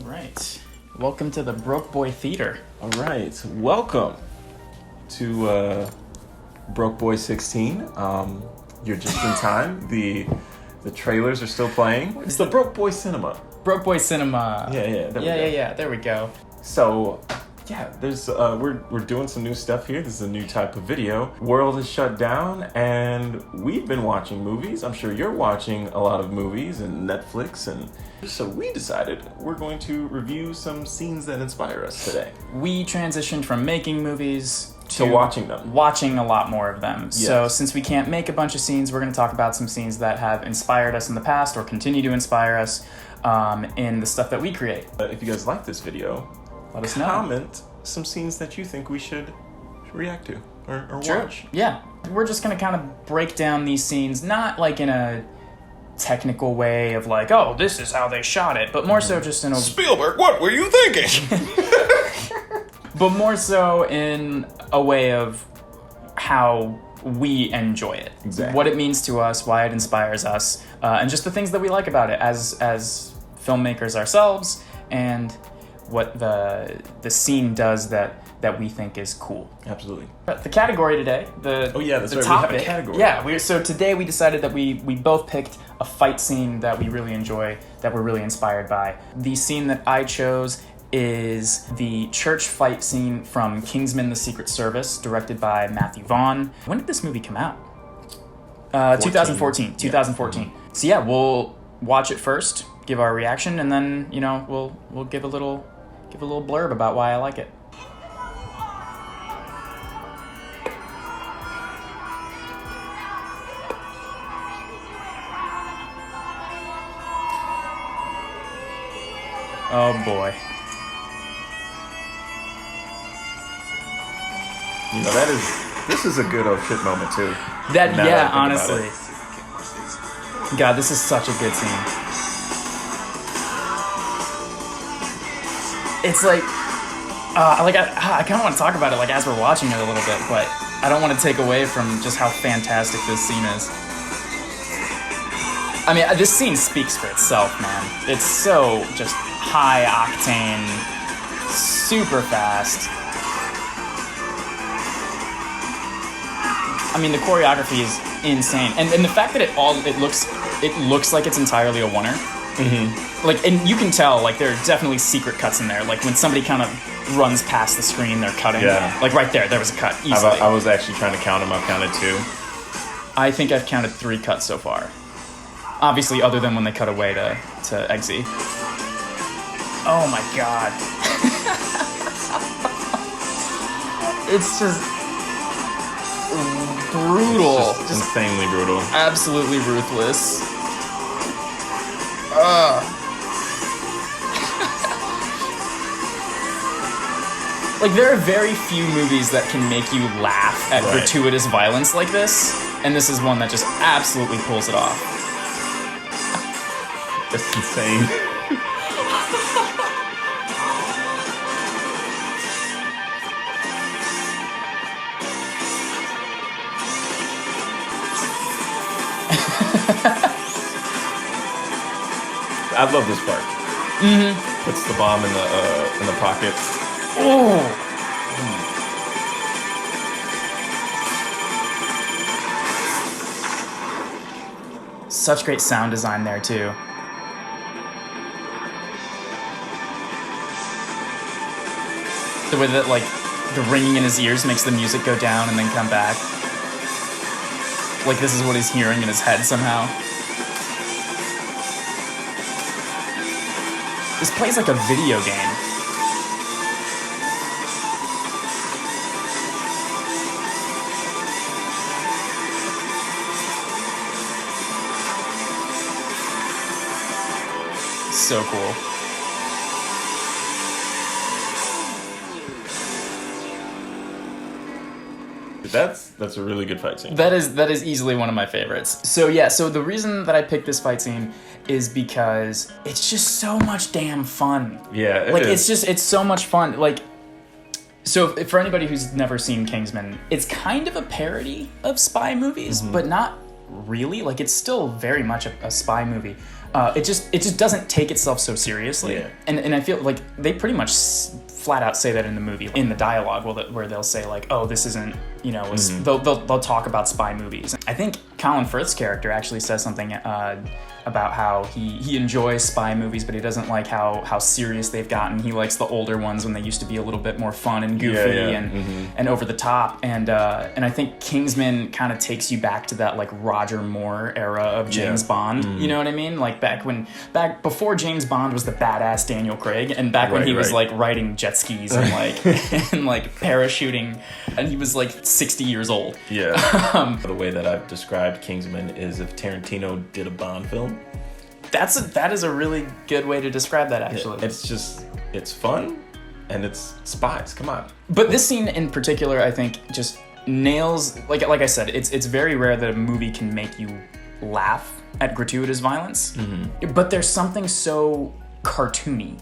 right. Welcome to the Broke Boy Theater. All right. Welcome to Broke Boy 16. You're just in time. The trailers are still playing. It's the Broke Boy Cinema. Broke Boy Cinema. Yeah. There we go. So, yeah, there's we're doing some new stuff here. This is a new type of video. World is shut down, and we've been watching movies. I'm sure you're watching a lot of movies and Netflix, and so we decided we're going to review some scenes that inspire us today. We transitioned from making movies to watching them. Watching a lot more of them. Yes. So since we can't make a bunch of scenes, we're going to talk about some scenes that have inspired us in the past or continue to inspire us in the stuff that we create. If you guys like this video, let us know. Comment some scenes that you think we should react to or Sure. watch. Yeah. We're just going to kind of break down these scenes, not like in a technical way of like, oh, this is how they shot it, but more so just in a... Spielberg, what were you thinking? But more so in a way of how we enjoy it. Exactly. What it means to us, why it inspires us, and just the things that we like about it as filmmakers ourselves, and what the scene does that we think is cool. Absolutely. But the category today, That's the right. topic, We have a category. Yeah, so today we decided that we both picked a fight scene that we really enjoy, that we're really inspired by. The scene that I chose is the church fight scene from Kingsman: The Secret Service, directed by Matthew Vaughn. When did this movie come out? 2014. 2014. So yeah, we'll watch it first, give our reaction, and then we'll give a little blurb about why I like it. Oh boy. This is a good oh shit moment too. Honestly. God, this is such a good scene. It's like, I kind of want to talk about it like as we're watching it a little bit, but I don't want to take away from just how fantastic this scene is. I mean, this scene speaks for itself, man. It's so just high octane, super fast. I mean, the choreography is insane, and the fact that it looks like it's entirely a oneer. Mm-hmm. Like, and you can tell, like, there are definitely secret cuts in there. Like when somebody kind of runs past the screen, they're cutting. Yeah. Like right there was a cut easily. I was actually trying to count them. I've counted 2. I think I've counted 3 cuts so far. Obviously, other than when they cut away to Eggsy. Oh my god. It's just brutal. It's just insanely brutal. Absolutely ruthless. Like, there are very few movies that can make you laugh at gratuitous violence like this, and this is one that just absolutely pulls it off. It's insane. I love this part. Mm-hmm. Puts the bomb in the pocket. Oh. Such great sound design there too. The way that, like, the ringing in his ears makes the music go down and then come back. Like, this is what he's hearing in his head somehow. This plays like a video game. So cool. That's a really good fight scene. That is easily one of my favorites. So the reason that I picked this fight scene is because it's just so much damn fun. Yeah, it's so much fun. Like, so for anybody who's never seen Kingsman, it's kind of a parody of spy movies, but not really. Like, it's still very much a spy movie. It just doesn't take itself so seriously. Yeah. And I feel like they pretty much flat out say that in the movie, in the dialogue, where they'll say like, oh, this isn't, you know, they'll talk about spy movies. I think Colin Firth's character actually says something about how he enjoys spy movies, but he doesn't like how serious they've gotten. He likes the older ones when they used to be a little bit more fun and goofy and over the top. And I think Kingsman kind of takes you back to that like Roger Moore era of James Bond. You know what I mean? Like back before James Bond was the badass Daniel Craig, and back when he was like riding jet skis and like and like parachuting, and he was like 60 years old. Yeah. The way that I've described Kingsman is if Tarantino did a Bond film. That is a really good way to describe that, actually. It's fun, and it's spies. Come on. But this scene in particular, I think, just nails, like I said, it's very rare that a movie can make you laugh at gratuitous violence. But there's something so cartoony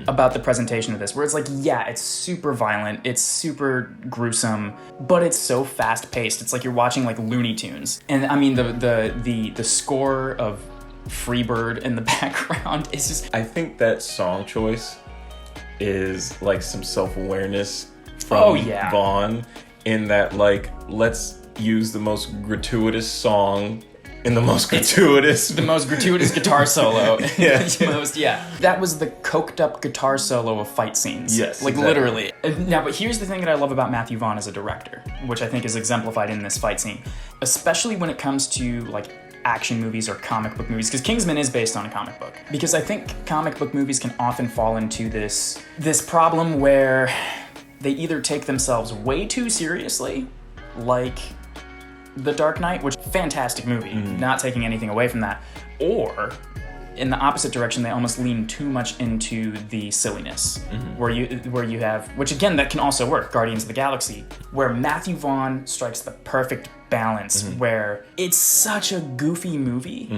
about the presentation of this, where it's like, yeah, it's super violent, it's super gruesome, but it's so fast paced. It's like you're watching like Looney Tunes. And I mean, the score of Freebird in the background is just... I think that song choice is like some self-awareness from Vaughn, in that like, let's use the most gratuitous song in the most gratuitous... the most gratuitous guitar solo. That was the coked up guitar solo of fight scenes. Yes, like exactly. Literally. Now, but here's the thing that I love about Matthew Vaughn as a director, which I think is exemplified in this fight scene, especially when it comes to like action movies or comic book movies, because Kingsman is based on a comic book. Because I think comic book movies can often fall into this problem where they either take themselves way too seriously, like The Dark Knight, which fantastic movie, not taking anything away from that, or in the opposite direction, they almost lean too much into the silliness, where you have, which again, that can also work, Guardians of the Galaxy, where Matthew Vaughn strikes the perfect balance, where it's such a goofy movie,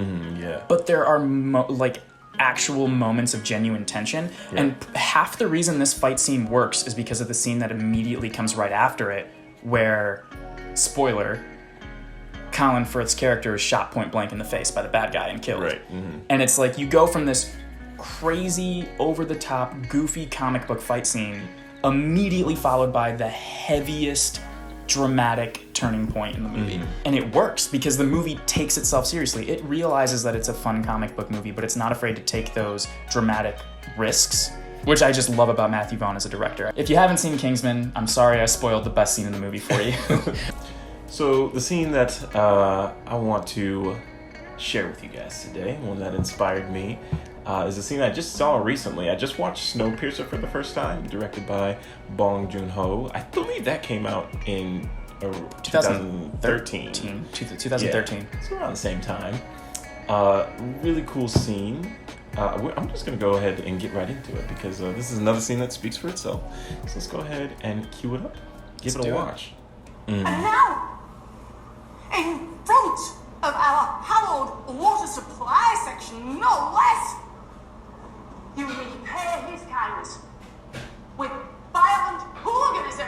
but there are like actual moments of genuine tension, and half the reason this fight scene works is because of the scene that immediately comes right after it, where, spoiler, Colin Firth's character is shot point blank in the face by the bad guy and killed. Right. And it's like you go from this crazy, over-the-top, goofy comic book fight scene, immediately followed by the heaviest dramatic turning point in the movie. And it works because the movie takes itself seriously. It realizes that it's a fun comic book movie, but it's not afraid to take those dramatic risks, which I just love about Matthew Vaughn as a director. If you haven't seen Kingsman, I'm sorry I spoiled the best scene in the movie for you. So the scene that I want to share with you guys today, one that inspired me, is a scene I just saw recently. I just watched Snowpiercer for the first time, directed by joon-ho. I believe that came out in 2013. 2013. Yeah, it's around the same time. Really cool scene. I'm just going to go ahead and get right into it, because this is another scene that speaks for itself. So let's go ahead and cue it up. Give it a watch. And now, in front of our hallowed water supply section, no less, you repay his kindness with violent hooliganism.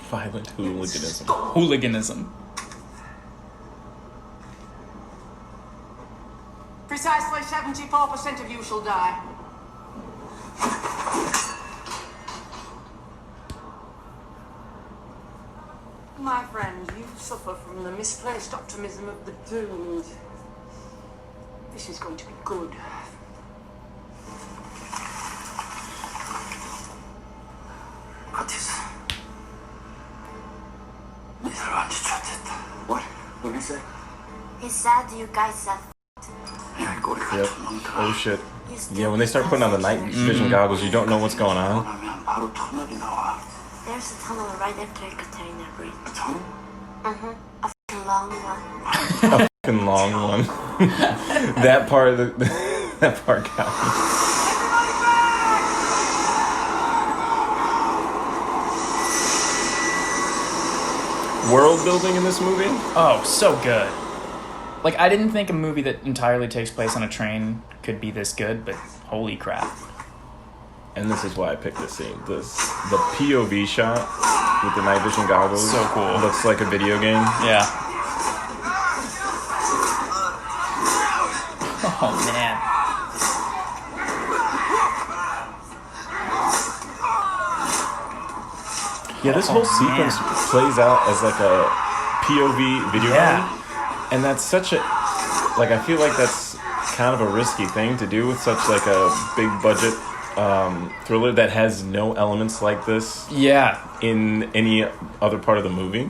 Violent hooliganism. Hooliganism. Precisely 74% of you shall die. My friend, you suffer from the misplaced optimism of the doomed. This is going to be good. What is... What? What did he say? He said you guys have... Yep. Oh shit. Yeah, when they start putting on the night vision goggles, you don't know what's going on. There's a tunnel right after Katarina Bridge. A tunnel? A fucking long one. A fucking long one. That part that part got me. World building in this movie? Oh, so good. Like, I didn't think a movie that entirely takes place on a train could be this good, but holy crap. And this is why I picked this scene. The POV shot with the night vision goggles. So cool. Looks like a video game. Yeah. Oh man. Yeah, this whole sequence plays out as like a POV video game. And that's such a, like, I feel like that's kind of a risky thing to do with such like a big budget thriller that has no elements like this in any other part of the movie.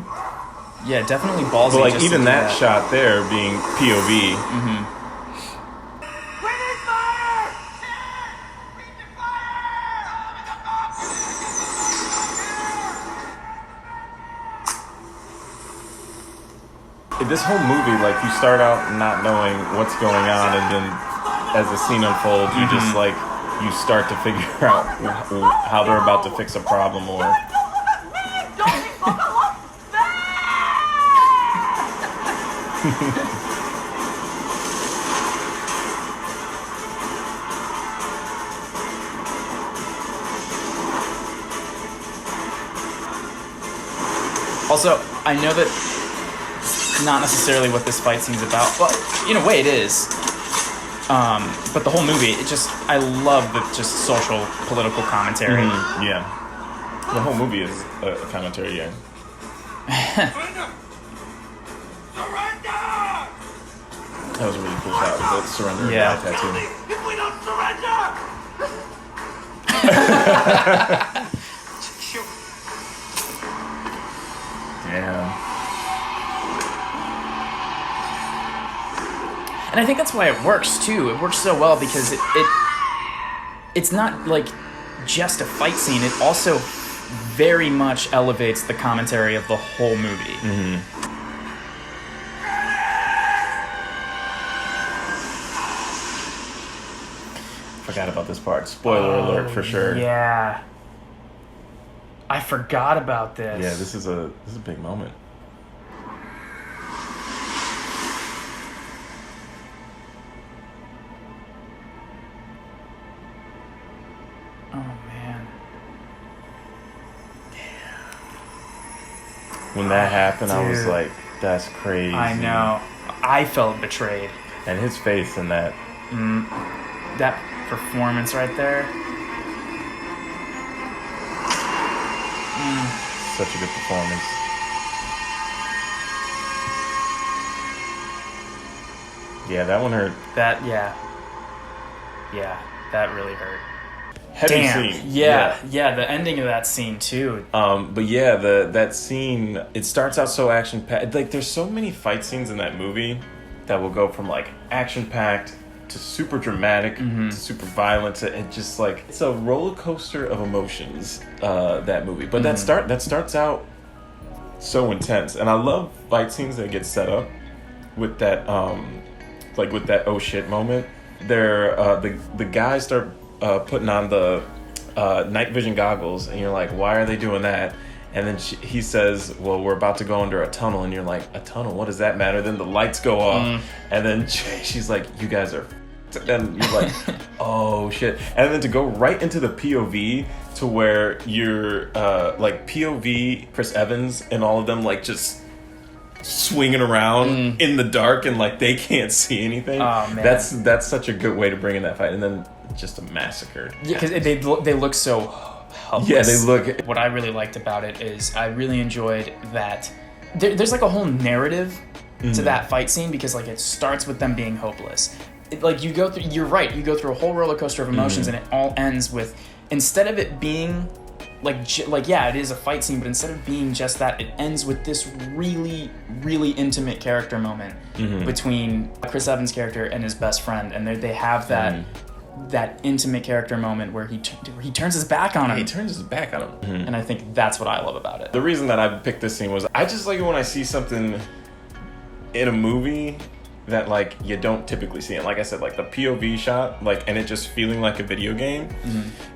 Yeah, definitely ballsy. But like just even to do that shot there being POV. This whole movie, like, you start out not knowing what's going on, and then as the scene unfolds, you just like you start to figure out how they're about to fix a problem or. Also, I know that it's not necessarily what this fight scene's about. Well, in a way it is. But the whole movie, I love the just social, political commentary. Yeah. The whole movie is a commentary, yeah. That was a really cool shot with the surrender and die tattoo. If we don't surrender! Shoot. Yeah. And I think that's why it works too. It works so well because it's not like just a fight scene. It also very much elevates the commentary of the whole movie. Forgot about this part. Spoiler alert for sure. Yeah. I forgot about this. Yeah, this is a big moment. When that happened, I was like, that's crazy. I know. I felt betrayed. And his face in that. That performance right there. Such a good performance. Yeah, that one hurt. Yeah, that really hurt. Heavy scene. Yeah, the ending of that scene too. But yeah, that scene, it starts out so action-packed. Like, there's so many fight scenes in that movie that will go from, like, action-packed to super dramatic to super violent to it just, like, it's a roller coaster of emotions, that movie. But that starts out so intense. And I love fight scenes that get set up with that, like, with that oh shit moment. They're, the guys start putting on the night vision goggles, and you're like, why are they doing that? And then he says, well, we're about to go under a tunnel, and you're like, a tunnel? What does that matter? Then the lights go off, and then she's like, you guys are and you're like, oh shit. And then to go right into the POV to where you're like POV Chris Evans and all of them like just swinging around in the dark and like they can't see anything. Oh, man. That's such a good way to bring in that fight. And then just a massacre. Yeah, because they look so helpless. Yeah, they look. What I really liked about it is I really enjoyed that there's like a whole narrative to that fight scene because like it starts with them being hopeless. Like you go through, you're right, you go through a whole roller coaster of emotions and it all ends with, instead of it being like yeah, it is a fight scene, but instead of being just that, it ends with this really, really intimate character moment between Chris Evans' character and his best friend, and they have that that intimate character moment where he turns his back on him. He turns his back on him. And I think that's what I love about it. The reason that I picked this scene was I just like it when I see something in a movie that like you don't typically see. And like I said, like the POV shot, like, and it just feeling like a video game,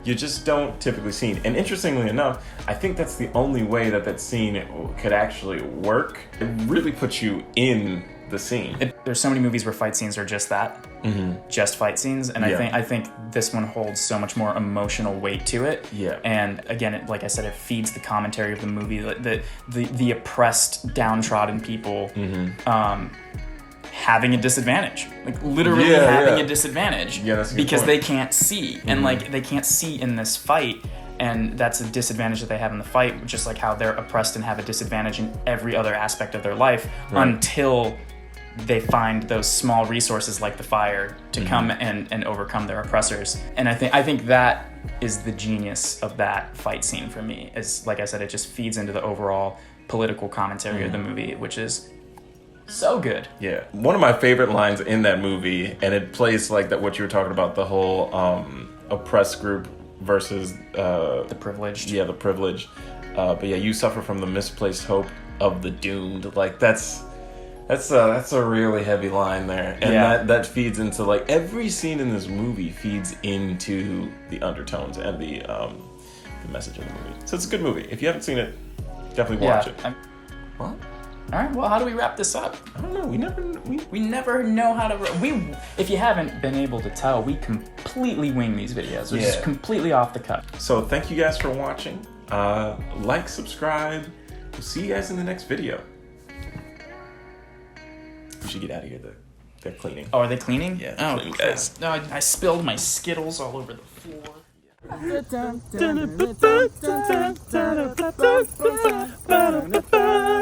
you just don't typically see. And interestingly enough, I think that's the only way that scene could actually work. It really puts you in the scene. There's so many movies where fight scenes are just that, just fight scenes, and I think this one holds so much more emotional weight to it. Yeah. And again, like I said, it feeds the commentary of the movie, the oppressed, downtrodden people. having a disadvantage, like literally Yeah, having yeah. a disadvantage Yeah, that's a good because point. they can't see, and like they can't see in this fight, and that's a disadvantage that they have in the fight, just like how they're oppressed and have a disadvantage in every other aspect of their life until they find those small resources like the fire to come and overcome their oppressors. And I think that is the genius of that fight scene for me. Is, like I said, it just feeds into the overall political commentary of the movie, which is so good. Yeah, one of my favorite lines in that movie, and it plays like that what you were talking about, the whole oppressed group versus The privileged. yeah, the privileged. But yeah, you suffer from the misplaced hope of the doomed. Like that's a really heavy line there, and that feeds into like every scene in this movie feeds into the undertones and the message of the movie. So it's a good movie. If you haven't seen it, definitely watch it. What? All right, well, how do we wrap this up? I don't know. We never know how to... If you haven't been able to tell, we completely wing these videos. We're just completely off the cuff. So thank you guys for watching. Like, subscribe. We'll see you guys in the next video. We should get out of here. They're cleaning. Oh, are they cleaning? Yeah, Oh, cleaning. guys. No, I spilled my Skittles all over the floor. Ba-da-ba-ba